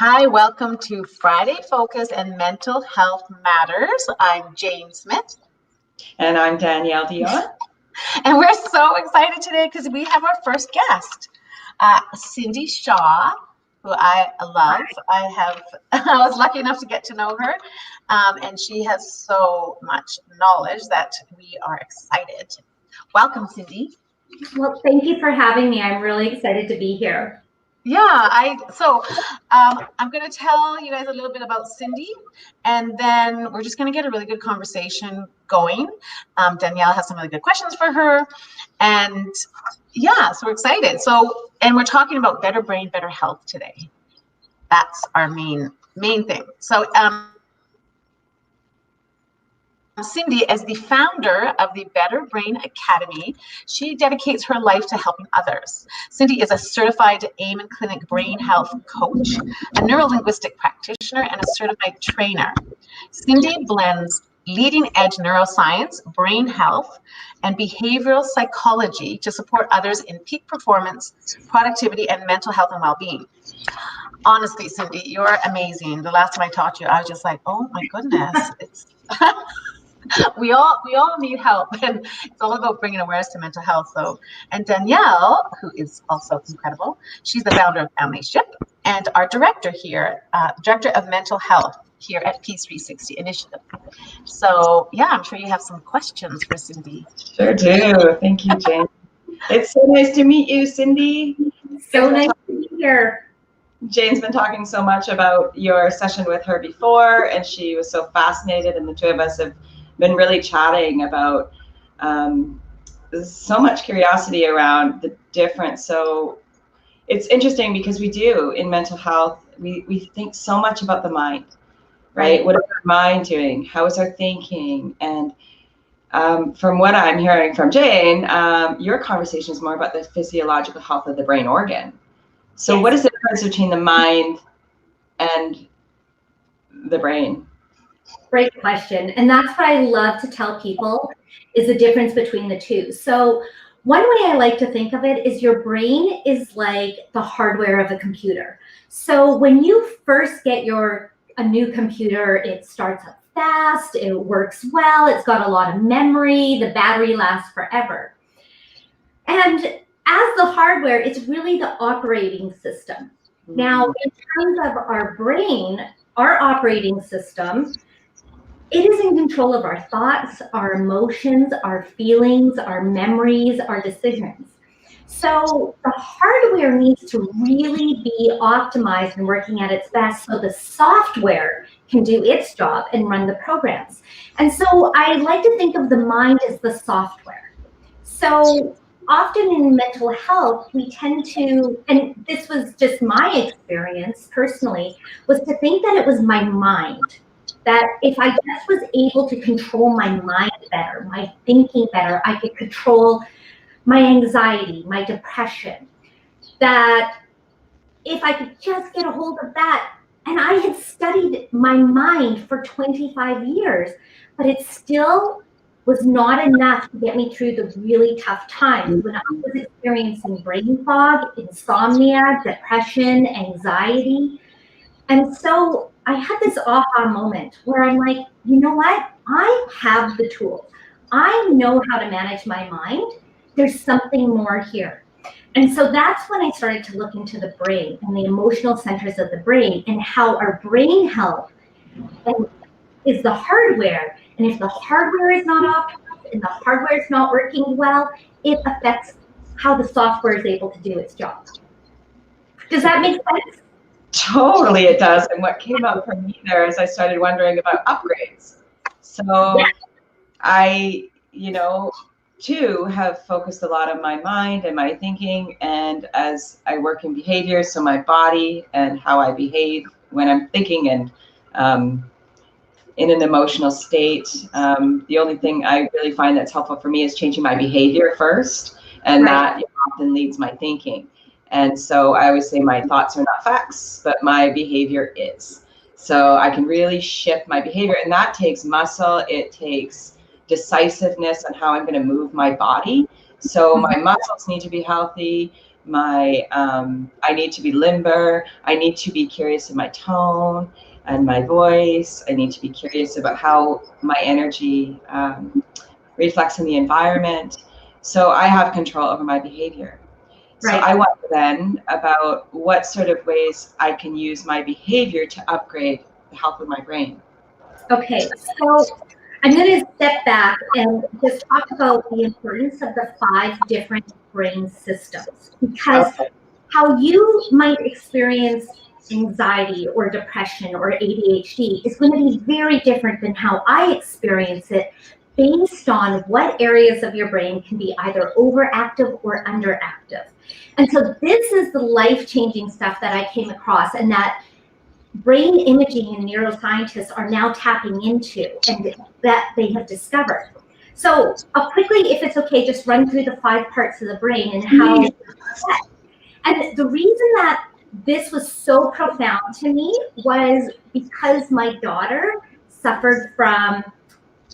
Hi, welcome to Friday Focus and Mental Health Matters. I'm Jane Smith. And I'm Danielle Dionne. And we're so excited today because we have our first guest, Cindy Shaw, who I love. I was lucky enough to get to know her, and she has so much knowledge that we are excited. Welcome, Cindy. Well, thank you for having me. I'm really excited to be here. Yeah, I'm going to tell you guys a little bit about Cindy, and then we're just going to get a really good conversation going. Danielle has some really good questions for her, and yeah, so we're excited. And we're talking about better brain, better health today. That's our main thing. So, Cindy, as the founder of the Better Brain Academy, she dedicates her life to helping others. Cindy is a certified AIM and Clinic brain health coach, a neuro-linguistic practitioner, and a certified trainer. Cindy blends leading-edge neuroscience, brain health, and behavioral psychology to support others in peak performance, productivity, and mental health and well-being. Honestly, Cindy, you're amazing. The last time I talked to you, I was just like, oh my goodness. It's we all need help, and it's all about bringing awareness to mental health. And Danielle, who is also incredible, she's the founder of Family Ship and our director here, director of mental health here at Peace 360 Initiative. So yeah, I'm sure you have some questions for Cindy. Sure do. Thank you, Jane. It's so nice to meet you, Cindy. So nice to be here. Jane's been talking so much about your session with her before, and she was so fascinated, and the two of us have been really chatting about so much curiosity around the difference. So it's interesting because we do in mental health, we think so much about the mind, right? What is our mind doing? How is our thinking? And from what I'm hearing from Jane, your conversation is more about the physiological health of the brain organ. So yes. What is the difference between the mind and the brain? Great question. And that's what I love to tell people is the difference between the two. So one way I like to think of it is your brain is like the hardware of a computer. So when you first get a new computer, it starts up fast, it works well, it's got a lot of memory, the battery lasts forever. And as the hardware, it's really the operating system. Now, in terms of our brain, our operating system, it is in control of our thoughts, our emotions, our feelings, our memories, our decisions. So the hardware needs to really be optimized and working at its best so the software can do its job and run the programs. And so I like to think of the mind as the software. So often in mental health, we tend to, and this was just my experience personally, was to think that it was my mind. That if I just was able to control my mind better, my thinking better, I could control my anxiety, my depression. That if I could just get a hold of that, and I had studied my mind for 25 years, but it still was not enough to get me through the really tough times when I was experiencing brain fog, insomnia, depression, anxiety. And so I had this aha moment where I'm like, you know what? I have the tools. I know how to manage my mind. There's something more here. And so that's when I started to look into the brain and the emotional centers of the brain and how our brain health is the hardware. And if the hardware is not optimized and the hardware is not working well, it affects how the software is able to do its job. Does that make sense? Totally, it does. And what came up for me there is I started wondering about upgrades. So I, too, have focused a lot on my mind and my thinking. And as I work in behavior, so my body and how I behave when I'm thinking and in an emotional state, the only thing I really find that's helpful for me is changing my behavior first. And that often leads my thinking. And so I always say my thoughts are not facts, but my behavior is. So I can really shift my behavior, and that takes muscle. It takes decisiveness on how I'm going to move my body. So my muscles need to be healthy. I need to be limber. I need to be curious in my tone and my voice. I need to be curious about how my energy reflects in the environment. So I have control over my behavior. So Right. I wonder then about what sort of ways I can use my behavior to upgrade the health of my brain. Okay, so I'm going to step back and just talk about the importance of the 5 different brain systems, because Okay. how you might experience anxiety or depression or ADHD is going to be very different than how I experience it, based on what areas of your brain can be either overactive or underactive. And so this is the life-changing stuff that I came across, and that brain imaging and neuroscientists are now tapping into, and that they have discovered. So I'll quickly, if it's okay, just run through the 5 parts of the brain and how. And the reason that this was so profound to me was because my daughter suffered from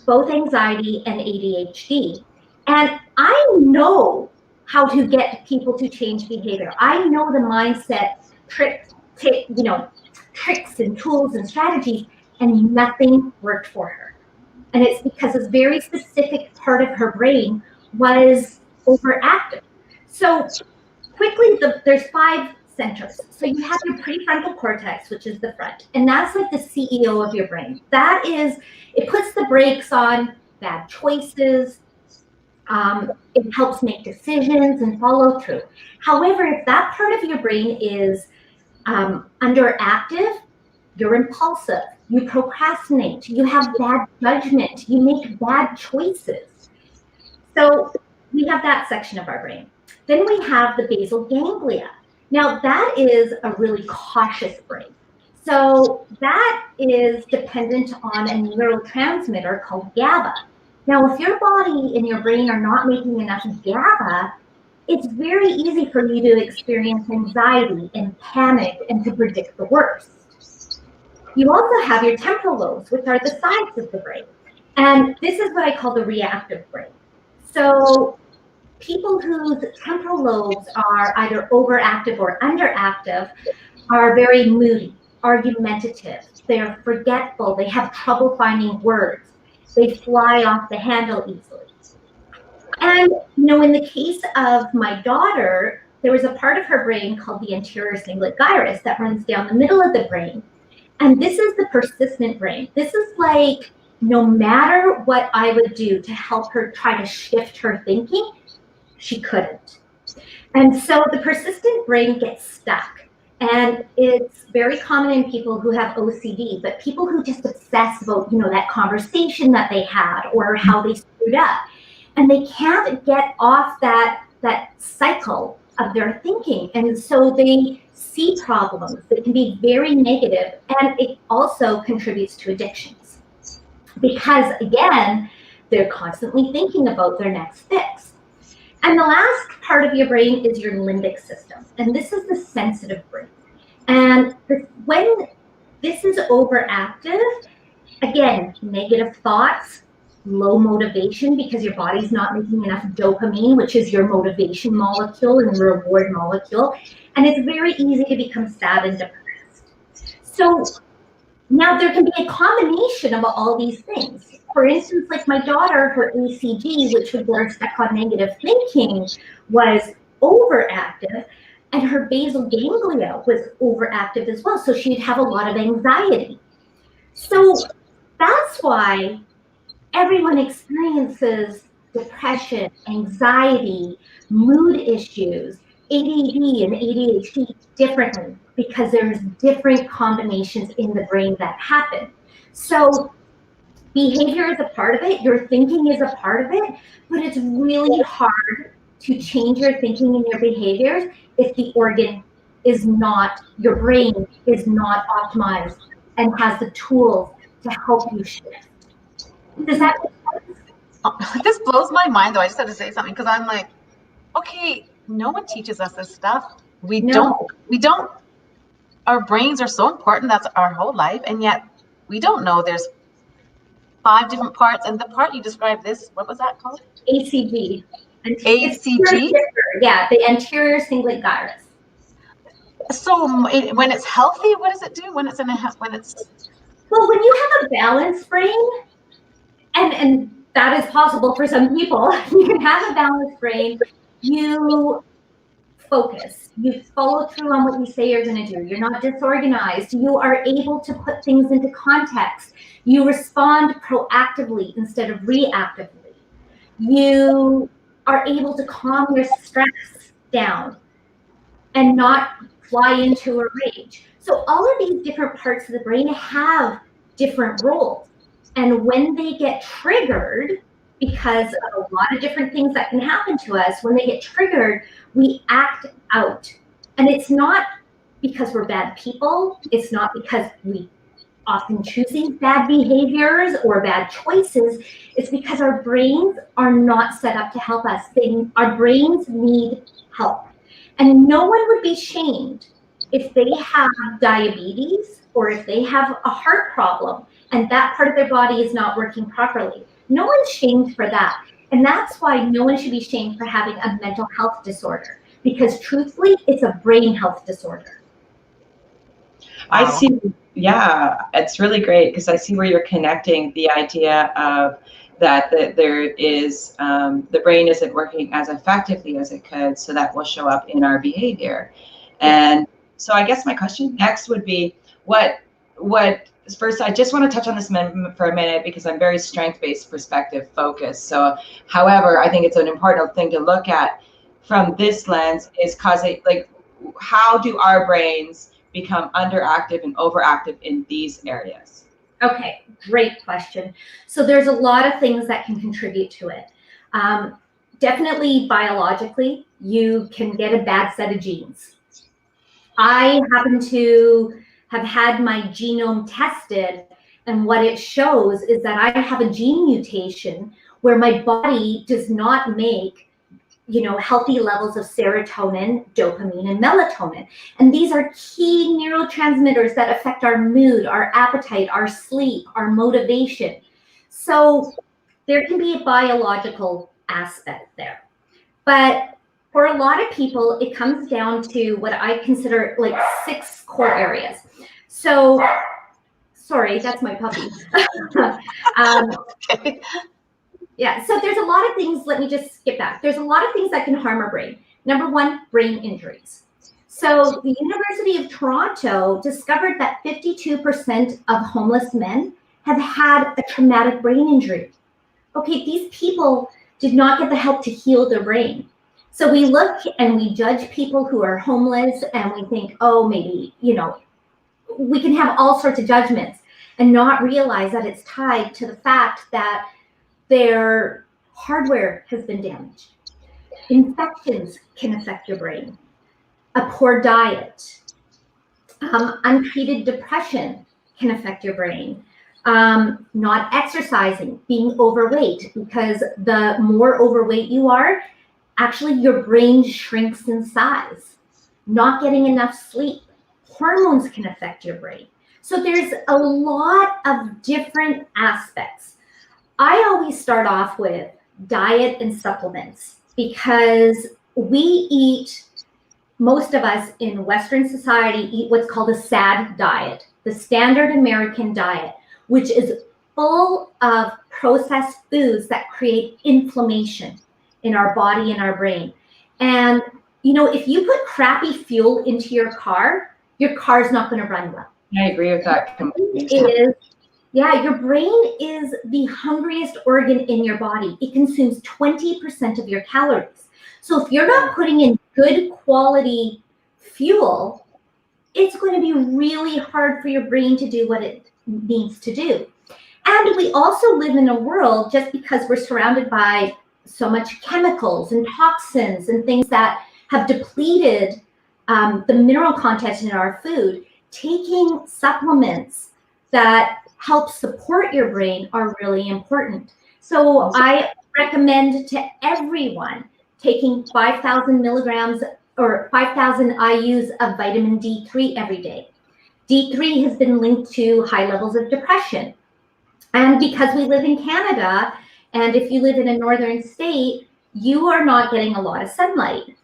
both anxiety and ADHD. And I know how to get people to change behavior. I know the mindset tricks and tools and strategies, and nothing worked for her. And it's because a very specific part of her brain was overactive. So quickly, there's 5 centers. So you have your prefrontal cortex, which is the front, and that's like the CEO of your brain. That is, it puts the brakes on bad choices. It helps make decisions and follow through. However, if that part of your brain is underactive, you're impulsive, you procrastinate, you have bad judgment, you make bad choices. So we have that section of our brain. Then we have the basal ganglia. Now that is a really cautious brain. So that is dependent on a neurotransmitter called GABA. Now, if your body and your brain are not making enough GABA, it's very easy for you to experience anxiety and panic and to predict the worst. You also have your temporal lobes, which are the sides of the brain. And this is what I call the reactive brain. So people whose temporal lobes are either overactive or underactive are very moody, argumentative, they're forgetful, they have trouble finding words, they fly off the handle easily. And in the case of my daughter, there was a part of her brain called the anterior cingulate gyrus that runs down the middle of the brain. And this is the persistent brain. This is like, no matter what I would do to help her try to shift her thinking, she couldn't. And so the persistent brain gets stuck. And it's very common in people who have OCD, but people who just obsess about, that conversation that they had or how they screwed up. And they can't get off that cycle of their thinking. And so they see problems that can be very negative, and it also contributes to addictions. Because again, they're constantly thinking about their next fix. And the last part of your brain is your limbic system. And this is the sensitive brain. And when this is overactive, again, negative thoughts, low motivation because your body's not making enough dopamine, which is your motivation molecule and reward molecule. And it's very easy to become sad and depressed. So now there can be a combination of all these things. For instance, like my daughter, her ACG, which would get her stuck on negative thinking, was overactive, and her basal ganglia was overactive as well. So she'd have a lot of anxiety. So that's why everyone experiences depression, anxiety, mood issues, ADD and ADHD differently, because there's different combinations in the brain that happen. So behavior is a part of it, your thinking is a part of it, but it's really hard to change your thinking and your behaviors if the organ is not, your brain is not optimized and has the tools to help you shift. Does that make sense? This blows my mind, though. I just have to say something, because I'm like, okay, no one teaches us this stuff. We don't. Our brains are so important. That's our whole life, and yet we don't know there's 5 different parts. And the part you described, what was that called? ACG. ACG? Yeah, the anterior cingulate gyrus. So when it's healthy, what does it do? When it's Well, when you have a balanced brain, and that is possible for some people, you can have a balanced brain, you focus, you follow through on what you say you're going to do, you're not disorganized, you are able to put things into context, you respond proactively instead of reactively, you are able to calm your stress down and not fly into a rage. So all of these different parts of the brain have different roles. And when they get triggered, because of a lot of different things that can happen to us, when they get triggered, we act out. And it's not because we're bad people. It's not because we often choosing bad behaviors or bad choices. It's because our brains are not set up to help us. Our brains need help. And no one would be shamed if they have diabetes or if they have a heart problem and that part of their body is not working properly. No one's shamed for that. And that's why no one should be shamed for having a mental health disorder, because truthfully, it's a brain health disorder. I see. Yeah, it's really great because I see where you're connecting the idea of that there is the brain isn't working as effectively as it could, so that will show up in our behavior. And so I guess my question next would be what first, I just want to touch on this for a minute because I'm very strength-based perspective focused. So however, I think it's an important thing to look at from this lens is causing, like, how do our brains become underactive and overactive in these areas? Okay, great question. So there's a lot of things that can contribute to it. Definitely biologically, you can get a bad set of genes. I happen to have had my genome tested, and what it shows is that I have a gene mutation where my body does not make healthy levels of serotonin, dopamine, and melatonin. And these are key neurotransmitters that affect our mood, our appetite, our sleep, our motivation. So there can be a biological aspect there. But for a lot of people, it comes down to what I consider like 6 core areas. So, sorry, that's my puppy. Yeah, so there's a lot of things, let me just skip back. There's a lot of things that can harm our brain. Number one, brain injuries. So the University of Toronto discovered that 52% of homeless men have had a traumatic brain injury. Okay, these people did not get the help to heal their brain. So we look and we judge people who are homeless and we think, oh, maybe, we can have all sorts of judgments and not realize that it's tied to the fact that their hardware has been damaged. Infections can affect your brain. A poor diet, untreated depression can affect your brain. Not exercising, being overweight, because the more overweight you are, actually your brain shrinks in size. Not getting enough sleep. Hormones can affect your brain. So there's a lot of different aspects. I always start off with diet and supplements because most of us in Western society eat what's called a SAD diet, the standard American diet, which is full of processed foods that create inflammation in our body and our brain. And, if you put crappy fuel into your car's not going to run well. I agree with that completely. Yeah, your brain is the hungriest organ in your body. It consumes 20% of your calories. So if you're not putting in good quality fuel, it's going to be really hard for your brain to do what it needs to do. And we also live in a world, just because we're surrounded by so much chemicals and toxins and things that have depleted the mineral content in our food, taking supplements that help support your brain are really important. So I recommend to everyone taking 5,000 milligrams or 5,000 IUs of vitamin D3 every day. D3 has been linked to high levels of depression. And because we live in Canada, and if you live in a northern state, you are not getting a lot of sunlight.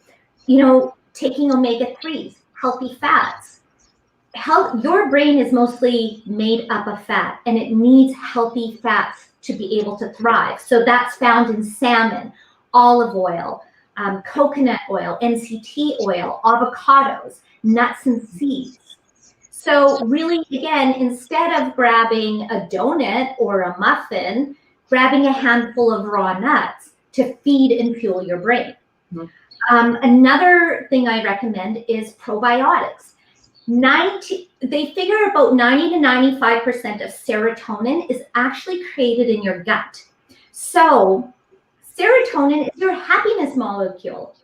Taking omega-3s, healthy fats. Your brain is mostly made up of fat, and it needs healthy fats to be able to thrive. So that's found in salmon, olive oil, coconut oil, MCT oil, avocados, nuts and seeds. So really, again, instead of grabbing a donut or a muffin, grabbing a handful of raw nuts to feed and fuel your brain. Mhm. Another thing I recommend is probiotics. They figure about 90 to 95% of serotonin is actually created in your gut. So serotonin is your happiness molecule.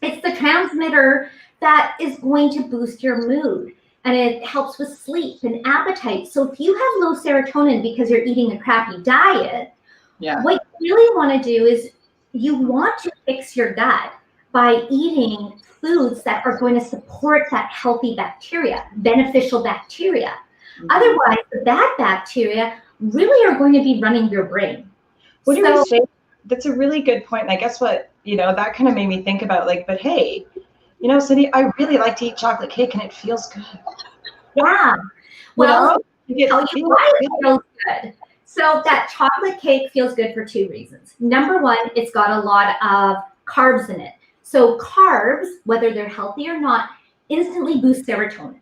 It's the transmitter that is going to boost your mood, and it helps with sleep and appetite. So if you have low serotonin because you're eating a crappy diet, what you really want to do is you want to fix your gut by eating foods that are going to support that healthy bacteria, beneficial bacteria. Mm-hmm. Otherwise, the bad bacteria really are going to be running your brain. What do you say? That's a really good point. And I guess what, that kind of made me think about, like, but hey, Cindy, I really like to eat chocolate cake and it feels good. Yeah. Well, I'll tell you why it feels good. So that chocolate cake feels good for two reasons. Number one, it's got a lot of carbs in it. So carbs, whether they're healthy or not, instantly boost serotonin,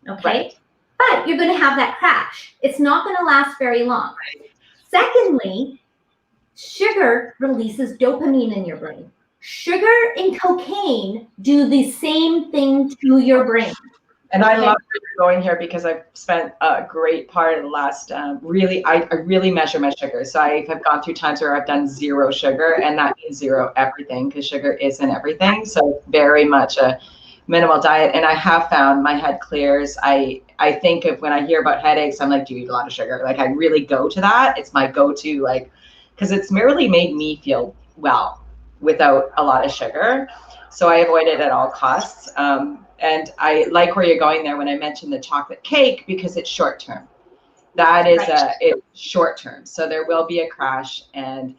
okay? Right. But you're going to have that crash. It's not going to last very long. Right. Secondly, sugar releases dopamine in your brain. Sugar and cocaine do the same thing to your brain. And I love where you're going here, because I've spent a great part of the last, I really measure my sugar. So I have gone through times where I've done 0 sugar, and that means 0 everything, because sugar isn't everything. So very much a minimal diet. And I have found my head clears. I think of, when I hear about headaches, I'm like, do you eat a lot of sugar? Like, I really go to that. It's my go-to, like, because it's merely made me feel well without a lot of sugar. So I avoid it at all costs. And I like where you're going there when I mentioned the chocolate cake, because it's short term. That is it's short term. So there will be a crash. And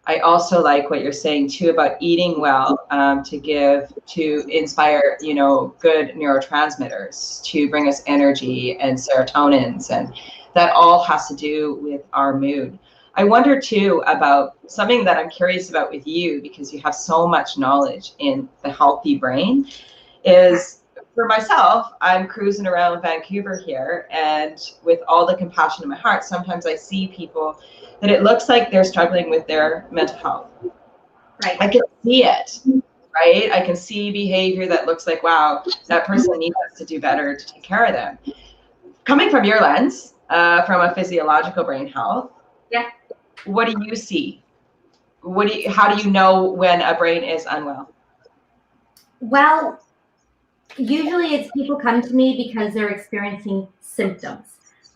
I also like what you're saying too about eating well, to inspire, good neurotransmitters, to bring us energy and serotonins. And that all has to do with our mood. I wonder too about something that I'm curious about with you, because you have so much knowledge in the healthy brain, is, for myself, I'm cruising around Vancouver here, and with all the compassion in my heart, sometimes I see people that it looks like they're struggling with their mental health. Right. I can see it, right? I can see behavior that looks like, wow, that person needs us to do better to take care of them. Coming from your lens, from a physiological brain health, what do you see? How do you know when a brain is unwell? Well, usually it's people come to me because they're experiencing symptoms,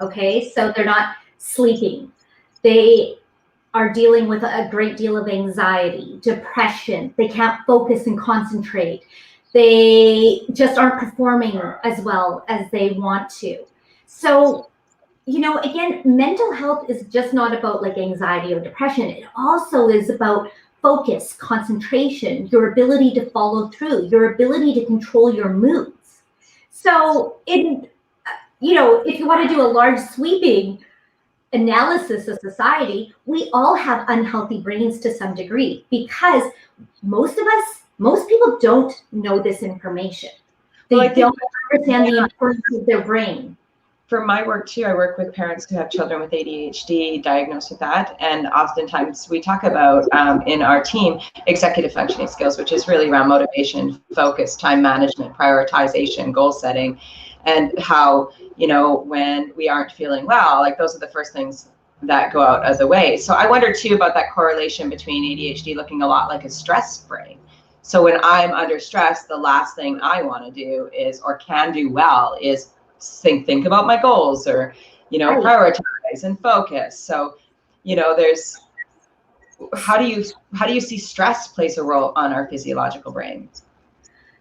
okay? So they're not sleeping. They are dealing with a great deal of anxiety, depression. They can't focus and concentrate. They just aren't performing as well as they want to. So, again, mental health is just not about like anxiety or depression. It also is about focus, concentration, your ability to follow through, your ability to control your moods. So if you want to do a large sweeping analysis of society, we all have unhealthy brains to some degree, because most people don't know this information. They don't understand the importance of their brain. For my work too, I work with parents who have children with ADHD diagnosed with that. And oftentimes we talk about in our team, executive functioning skills, which is really around motivation, focus, time management, prioritization, goal setting, and how, when we aren't feeling well, like those are the first things that go out of the way. So I wonder too about that correlation between ADHD looking a lot like a stress brain. So when I'm under stress, the last thing I want to do is, or can do well, is think about my goals, or prioritize and focus. So there's, how do you see stress plays a role on our physiological brain?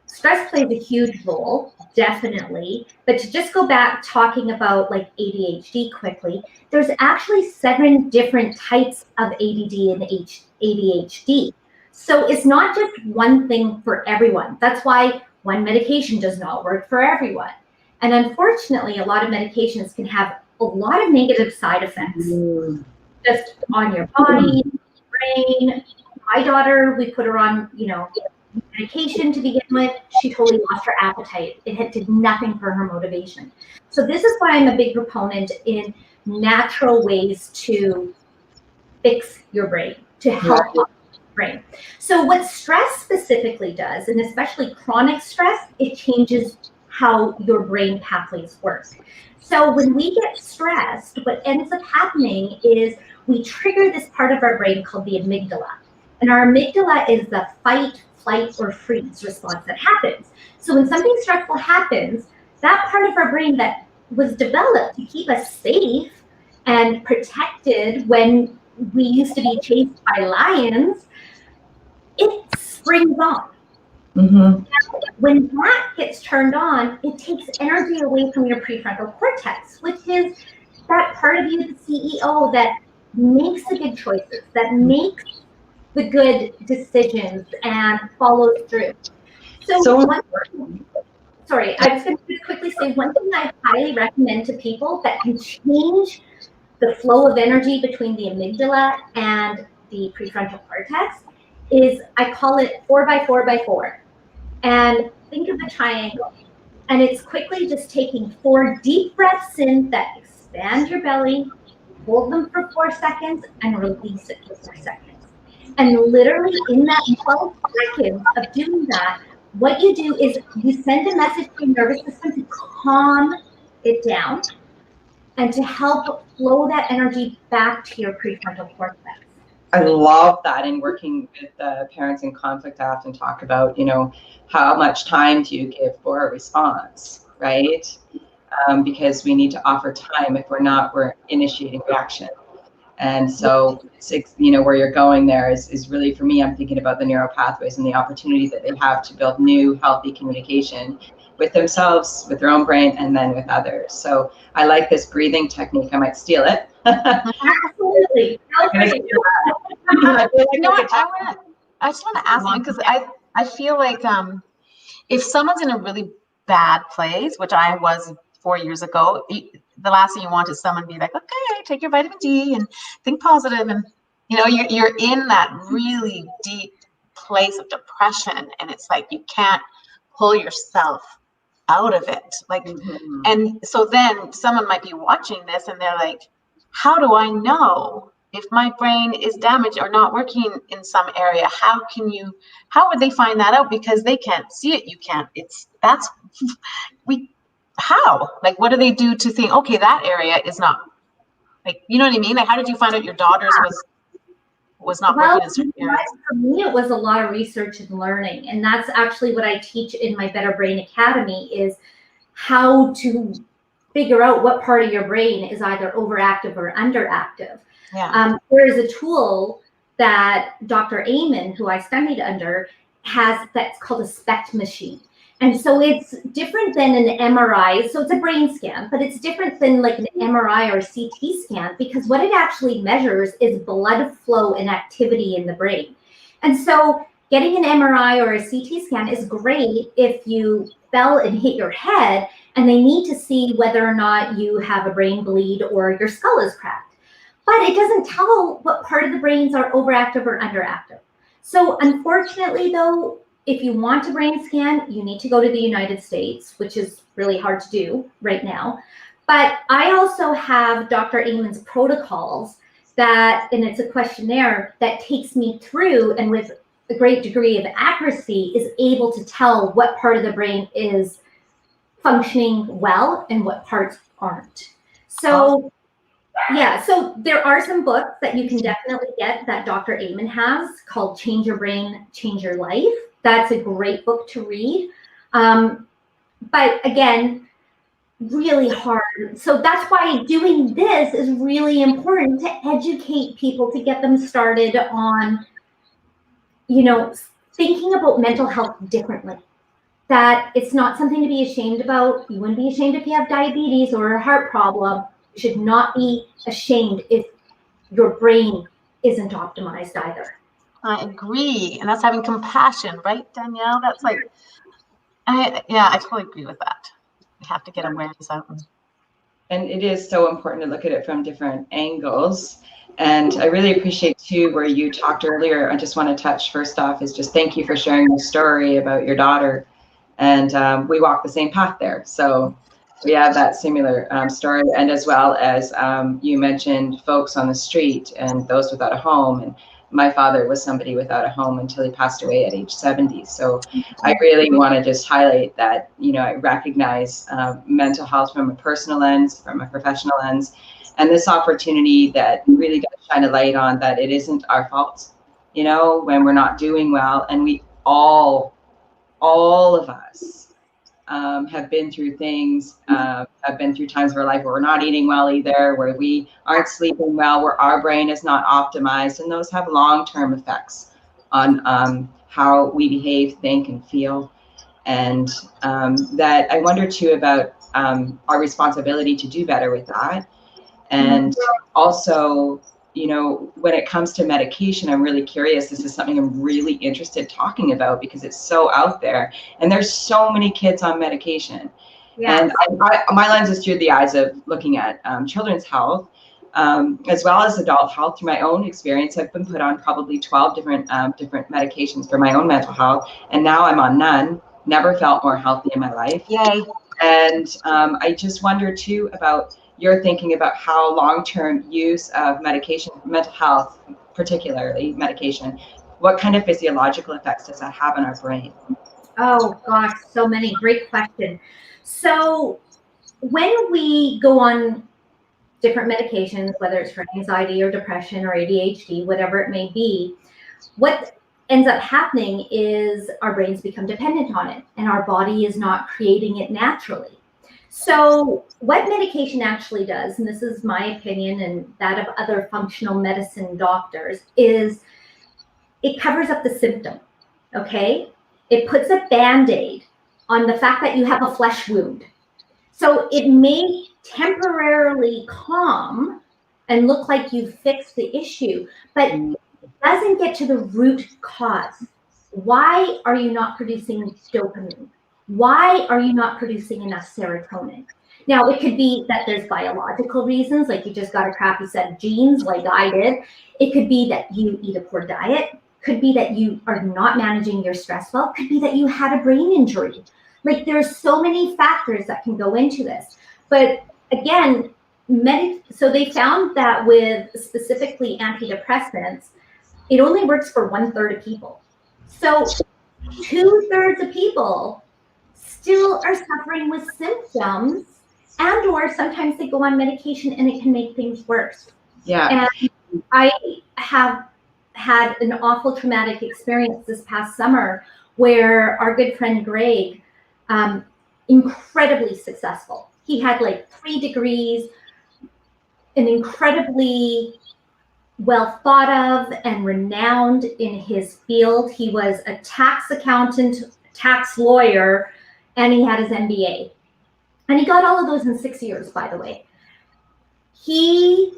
Stress plays a huge role, definitely. But to just go back talking about like ADHD quickly, there's actually 7 different types of ADD and ADHD. So it's not just one thing for everyone. That's why one medication does not work for everyone. And unfortunately, a lot of medications can have a lot of negative side effects just on your body, brain. My daughter, we put her on, medication to begin with. She totally lost her appetite. It did nothing for her motivation. So this is why I'm a big proponent in natural ways to fix your brain, to help your brain. So what stress specifically does, and especially chronic stress, it changes how your brain pathways work. So when we get stressed, what ends up happening is we trigger this part of our brain called the amygdala. And our amygdala is the fight, flight, or freeze response that happens. So when something stressful happens, that part of our brain that was developed to keep us safe and protected when we used to be chased by lions, it springs on. Now, when that gets turned on, it takes energy away from your prefrontal cortex, which is that part of you, the CEO, that makes the good choices, that makes the good decisions and follows through. I was going to quickly say one thing I highly recommend to people that can change the flow of energy between the amygdala and the prefrontal cortex is, I call it 4x4x4. And think of a triangle. And it's quickly just taking 4 deep breaths in that expand your belly, hold them for 4 seconds, and release it for 4 seconds. And literally in that 12 seconds of doing that, what you do is you send a message to your nervous system to calm it down and to help flow that energy back to your prefrontal cortex. I love that. In working with parents in conflict, I often talk about, how much time do you give for a response, right? Because we need to offer time. If we're not, we're initiating reaction. And so, where you're going there is really, for me, I'm thinking about the neural pathways and the opportunity that they have to build new, healthy communication with themselves, with their own brain, and then with others. So I like this breathing technique. I might steal it. Absolutely. I just want to ask you, because I feel like if someone's in a really bad place, which I was 4 years ago, the last thing you want is someone to be like, okay, take your vitamin D and think positive, and you're in that really deep place of depression, and it's like you can't pull yourself out of it. And so then someone might be watching this and they're like, how do I know if my brain is damaged or not working in some area? How would they find that out? Because they can't see it. You can't. How? What do they do to think, okay, that area is not, you know what I mean? How did you find out your daughter's was not working in certain areas? For me, it was a lot of research and learning. And that's actually what I teach in my Better Brain Academy, is how to figure out what part of your brain is either overactive or underactive. Yeah. There is a tool that Dr. Amen, who I studied under, has that's called a SPECT machine. And so it's different than an MRI. So it's a brain scan, but it's different than an MRI or a CT scan, because what it actually measures is blood flow and activity in the brain. And so getting an MRI or a CT scan is great if you fell and hit your head and they need to see whether or not you have a brain bleed or your skull is cracked. But it doesn't tell what part of the brains are overactive or underactive. So unfortunately, though, if you want a brain scan, you need to go to the United States, which is really hard to do right now. But I also have Dr. Amen's protocols and it's a questionnaire that takes me through, and with a great degree of accuracy is able to tell what part of the brain is functioning well and what parts aren't. So so there are some books that you can definitely get that Dr. Amen has called Change Your Brain, Change Your Life. That's a great book to read. But again, really hard. So that's why doing this is really important, to educate people, to get them started on, thinking about mental health differently. That it's not something to be ashamed about. You wouldn't be ashamed if you have diabetes or a heart problem. You should not be ashamed if your brain isn't optimized either. I agree. And that's having compassion, right, Danielle? That's like, I totally agree with that. We have to get awareness out. And it is so important to look at it from different angles. And I really appreciate too where you talked earlier. I just want to touch first off is just thank you for sharing the story about your daughter. And we walk the same path there. So we have that similar story. And as well as you mentioned folks on the street and those without a home. And my father was somebody without a home until he passed away at age 70. So I really want to just highlight that, you know, I recognize mental health from a personal lens, from a professional lens, and this opportunity that really does shine a light on that it isn't our fault, you know, when we're not doing well. And we all of us have been through things, have been through times of our life where we're not eating well either, where we aren't sleeping well, where our brain is not optimized, and those have long-term effects on how we behave, think, and feel. And that I wonder too about our responsibility to do better with that. And also, you know, when it comes to medication, I'm really curious. This is something I'm really interested in talking about because it's so out there, and there's so many kids on medication. Yeah. And my lens is through the eyes of looking at children's health, as well as adult health. Through my own experience, I've been put on probably 12 different medications for my own mental health, and now I'm on none. Never felt more healthy in my life. Yay! And I just wonder too about you're thinking about how long-term use of medication, mental health, particularly medication, what kind of physiological effects does that have on our brain? Oh gosh, so many. Great question. So when we go on different medications, whether it's for anxiety or depression or ADHD, whatever it may be, what ends up happening is our brains become dependent on it and our body is not creating it naturally. So what medication actually does, and this is my opinion and that of other functional medicine doctors, is it covers up the symptom, okay? It puts a Band-Aid on the fact that you have a flesh wound. So it may temporarily calm and look like you've fixed the issue, but it doesn't get to the root cause. Why are you not producing dopamine? Why are you not producing enough serotonin? Now, it could be that there's biological reasons, like you just got a crappy set of genes like I did. It could be that you eat a poor diet. Could be that you are not managing your stress well. Could be that you had a brain injury. Like there's so many factors that can go into this. But again, so they found that with specifically antidepressants, it only works for 1/3 of people. So 2/3 of people still are suffering with symptoms, and or sometimes they go on medication and it can make things worse. Yeah. And I have had an awful traumatic experience this past summer where our good friend Greg, incredibly successful. He had like 3 degrees, an incredibly well thought of and renowned in his field. He was a tax accountant, tax lawyer, and he had his MBA. And he got all of those in 6 years, by the way. He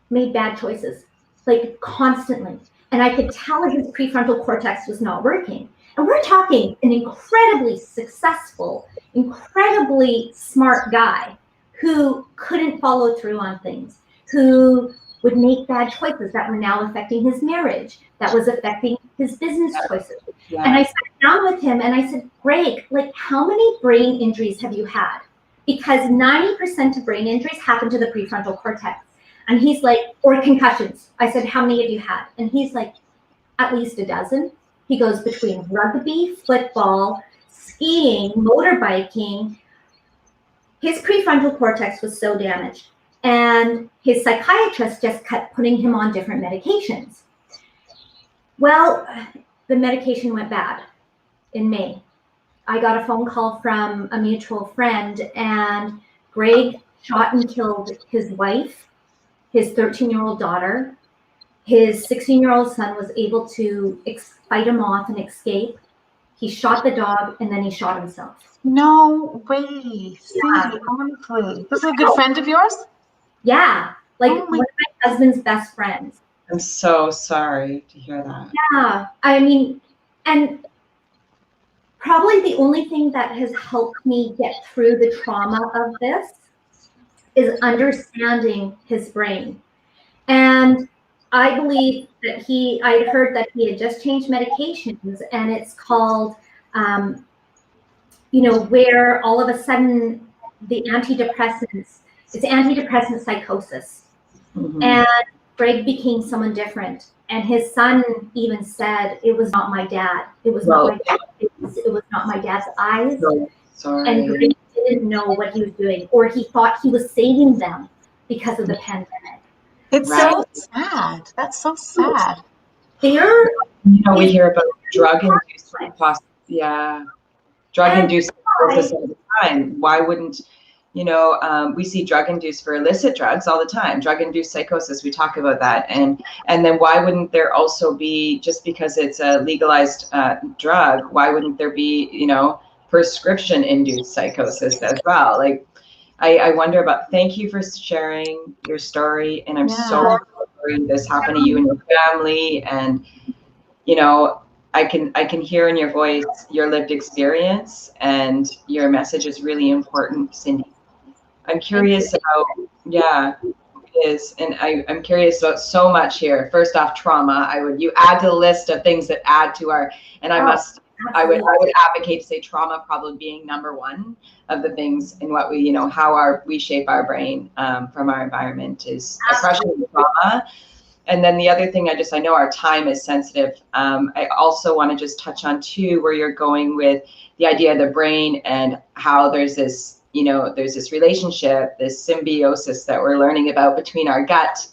made bad choices, like constantly. And I could tell his prefrontal cortex was not working. And we're talking an incredibly successful, incredibly smart guy who couldn't follow through on things, who would make bad choices that were now affecting his marriage, that was affecting his business choices. Yeah. And I sat down with him and I said, Greg, like how many brain injuries have you had? Because 90% of brain injuries happen to the prefrontal cortex. And he's like, or concussions. I said, how many have you had? And he's like, at least a dozen. He goes between rugby, football, skiing, motorbiking. His prefrontal cortex was so damaged. And his psychiatrist just kept putting him on different medications. Well, the medication went bad in May. I got a phone call from a mutual friend, and Greg shot and killed his wife, his 13-year-old daughter. His 16-year-old son was able to fight him off and escape. He shot the dog, and then he shot himself. No way. Cindy, honestly. This is a good friend of yours? Yeah, like one of my husband's best friends. I'm so sorry to hear that. Yeah, I mean, and probably the only thing that has helped me get through the trauma of this is understanding his brain. And I believe that I'd heard that he had just changed medications, and it's called, where all of a sudden it's antidepressant psychosis. Mm-hmm. And Greg became someone different. And his son even said, it was not my dad. It was not my dad. It was not my dad's eyes. So sorry. And Greg didn't know what he was doing, or he thought he was saving them because of the pandemic. It's so sad. That's so sad. We hear about drug-induced drug-induced psychosis all the time. Why wouldn't, we see drug-induced for illicit drugs all the time, drug-induced psychosis, we talk about that. And then why wouldn't there also be, just because it's a legalized drug, why wouldn't there be, prescription-induced psychosis as well? Like, I wonder about, thank you for sharing your story. And I'm so sorry this happened to you and your family. And, I can hear in your voice your lived experience, and your message is really important, Cindy. I'm curious about, I'm curious about so much here. First off, trauma. You add to the list of things that add to our, and I would advocate to say trauma probably being number one of the things in what we, how we shape our brain from our environment is oppression and trauma. And then the other thing, I know our time is sensitive. I also want to just touch on too, where you're going with the idea of the brain and how there's this, there's this relationship, this symbiosis that we're learning about between our gut,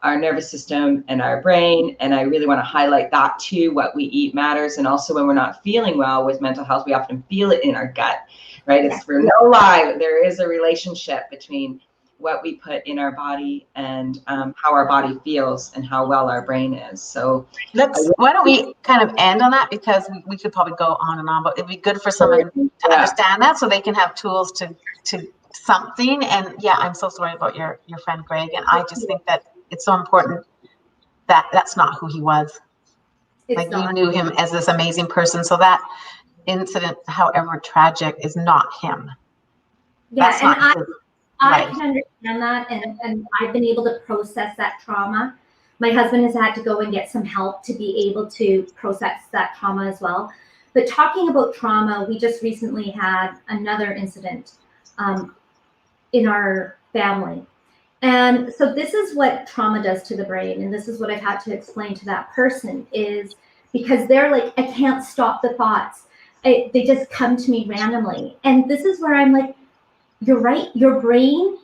our nervous system, and our brain. And I really want to highlight that too. What we eat matters. And also when we're not feeling well with mental health, we often feel it in our gut, right? It's for no lie. There is a relationship between what we put in our body and how our body feels and how well our brain is. So why don't we kind of end on that, because we could probably go on and on, but it'd be good for someone to understand that so they can have tools to something. And I'm so sorry about your friend Greg. And I just think that it's so important that that's not who he was. You knew him as this amazing person. So that incident, however tragic, is not him. Yeah, that's not his. I can understand that, and I've been able to process that trauma. My husband has had to go and get some help to be able to process that trauma as well. But talking about trauma, we just recently had another incident in our family. And so this is what trauma does to the brain, and this is what I've had to explain to that person, is because they're like, I can't stop the thoughts. They just come to me randomly. And this is where I'm like, you're right. Your brain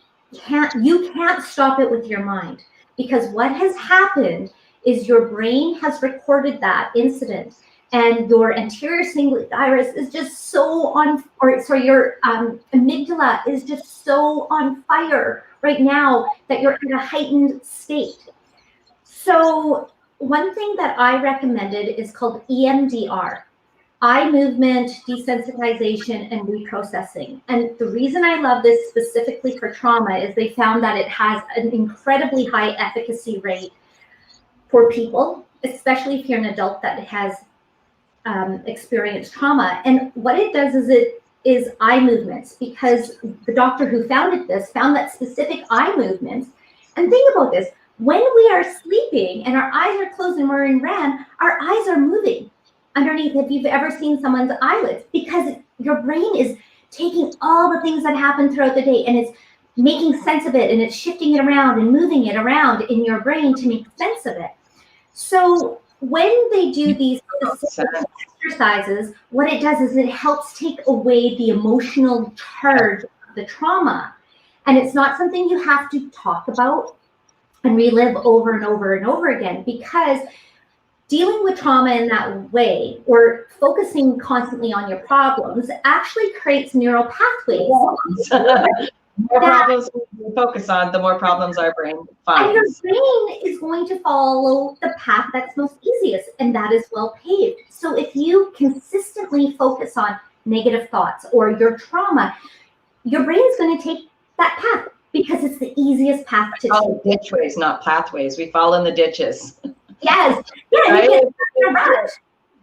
you can't stop it with your mind, because what has happened is your brain has recorded that incident, and your anterior cingulate iris is just so your amygdala is just so on fire right now that you're in a heightened state. So one thing that I recommended is called EMDR. Eye movement, desensitization, and reprocessing. And the reason I love this specifically for trauma is they found that it has an incredibly high efficacy rate for people, especially if you're an adult that has experienced trauma. And what it does is eye movements, because the doctor who founded this found that specific eye movements. And think about this, when we are sleeping and our eyes are closed and we're in REM, our eyes are moving underneath, if you've ever seen someone's eyelids, because your brain is taking all the things that happen throughout the day and it's making sense of it, and it's shifting it around and moving it around in your brain to make sense of it. So when they do these exercises, what it does is it helps take away the emotional charge of the trauma. And it's not something you have to talk about and relive over and over and over again, because dealing with trauma in that way, or focusing constantly on your problems, actually creates neural pathways. The more problems we focus on, the more problems our brain finds. And your brain is going to follow the path that's most easiest, and that is well paved. So if you consistently focus on negative thoughts or your trauma, your brain is going to take that path. because it's the easiest path to Oh, ditchways, not pathways. We fall in the ditches. Yes. Yeah, Right? you get a rut.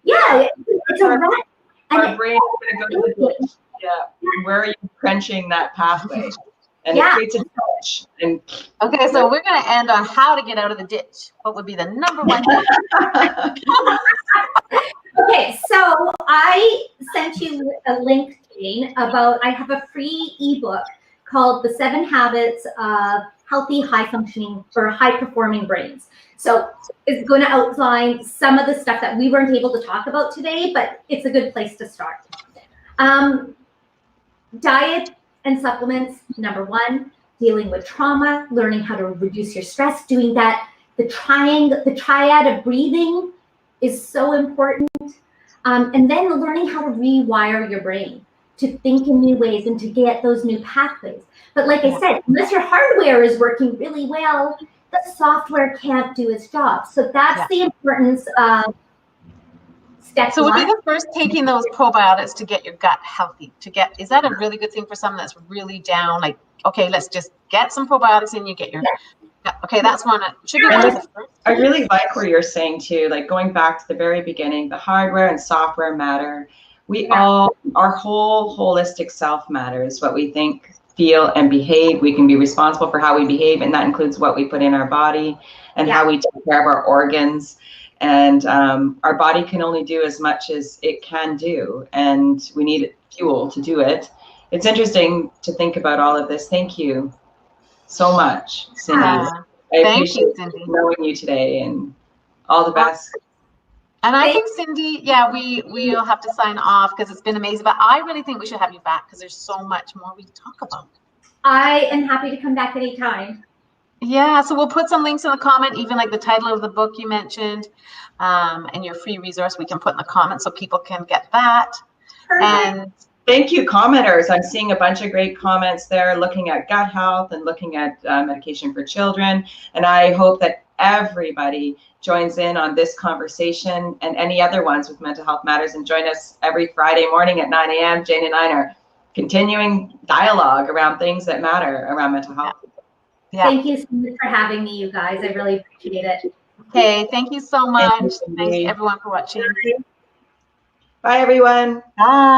Yeah, it's a rut. Our brain is going to go to the ditch. Yeah. Where are you trenching that pathway? And it creates a ditch. And okay, so we're going to end on how to get out of the ditch. What would be the number one thing? Okay, so I sent you a link, Jane, about I have a free ebook called The 7 Habits of Healthy, High-Functioning or High-Performing Brains. So it's going to outline some of the stuff that we weren't able to talk about today, but it's a good place to start. Diet and supplements, number 1, dealing with trauma, learning how to reduce your stress, doing that. The triad of breathing is so important. And then learning how to rewire your brain to think in new ways and to get those new pathways. But like I said, unless your hardware is working really well, the software can't do its job. So that's the importance of step So would one. be the first taking those probiotics to get your gut healthy. Is that a really good thing for someone that's really down? Like, okay, let's just get some probiotics in, you get your okay, that's one. Should be one of the first. I really like where you're saying too, like going back to the very beginning, the hardware and software matter. Our whole holistic self matters. What we think, feel, and behave. We can be responsible for how we behave, and that includes what we put in our body and how we take care of our organs. And our body can only do as much as it can do, and we need fuel to do it. It's interesting to think about all of this. Thank you so much, Cindy. I appreciate knowing you today, and all the best. And I think, Cindy, we'll have to sign off because it's been amazing. But I really think we should have you back because there's so much more we can talk about. I am happy to come back anytime. Yeah, so we'll put some links in the comment, even like the title of the book you mentioned, and your free resource we can put in the comments so people can get that. And thank you, commenters. I'm seeing a bunch of great comments there looking at gut health and looking at medication for children. And I hope that everybody joins in on this conversation and any other ones with Mental Health Matters, and join us every Friday morning at 9 a.m. Jane and I are continuing dialogue around things that matter around mental health. Thank you so much for having me, you guys. I really appreciate it. Okay, thank you so much. Thanks everyone for watching. Bye, everyone. Bye.